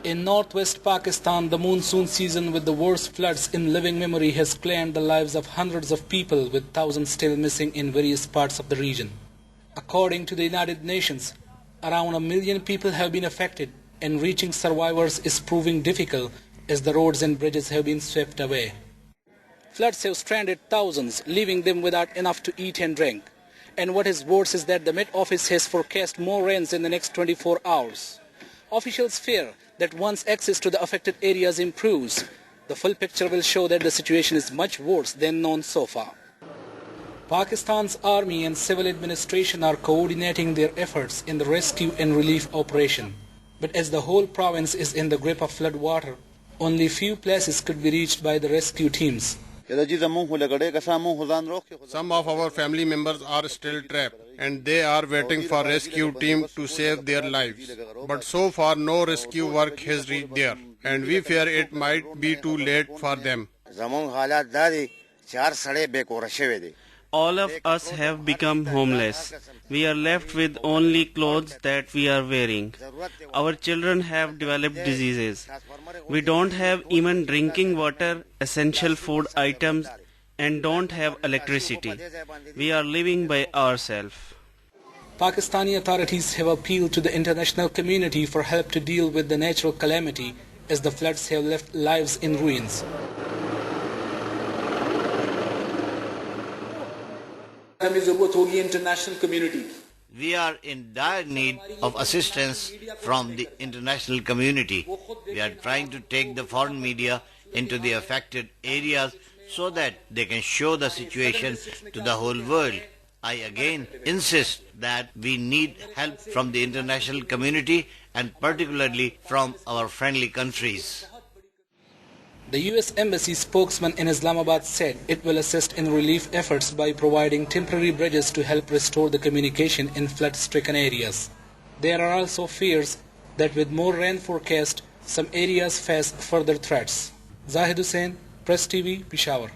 In northwest Pakistan, the monsoon season with the worst floods in living memory has claimed the lives of hundreds of people, with thousands still missing in various parts of the region. According to the United Nations, around 1 million people have been affected, and reaching survivors is proving difficult as the roads and bridges have been swept away. Floods have stranded thousands, leaving them without enough to eat and drink. And what is worse is that the Met Office has forecast more rains in the next 24 hours. Officials fear that once access to the affected areas improves, the full picture will show that the situation is much worse than known so far. Pakistan's army and civil administration are coordinating their efforts in the rescue and relief operation. But as the whole province is in the grip of flood water, only few places could be reached by the rescue teams. Some of our family members are still trapped and they are waiting for rescue team to save their lives. But so far no rescue work has reached there and we fear it might be too late for them. All of us have become homeless. We are left with only clothes that we are wearing. Our children have developed diseases. We don't have even drinking water, essential food items, and don't have electricity. We are living by ourselves. Pakistani authorities have appealed to the international community for help to deal with the natural calamity, as the floods have left lives in ruins. We are in dire need of assistance from the international community. We are trying to take the foreign media into the affected areas so that they can show the situation to the whole world. I again insist that we need help from the international community and particularly from our friendly countries. The US Embassy spokesman in Islamabad said it will assist in relief efforts by providing temporary bridges to help restore the communication in flood-stricken areas. There are also fears that with more rain forecast, some areas face further threats. Zahid Hussain, Press TV, Peshawar.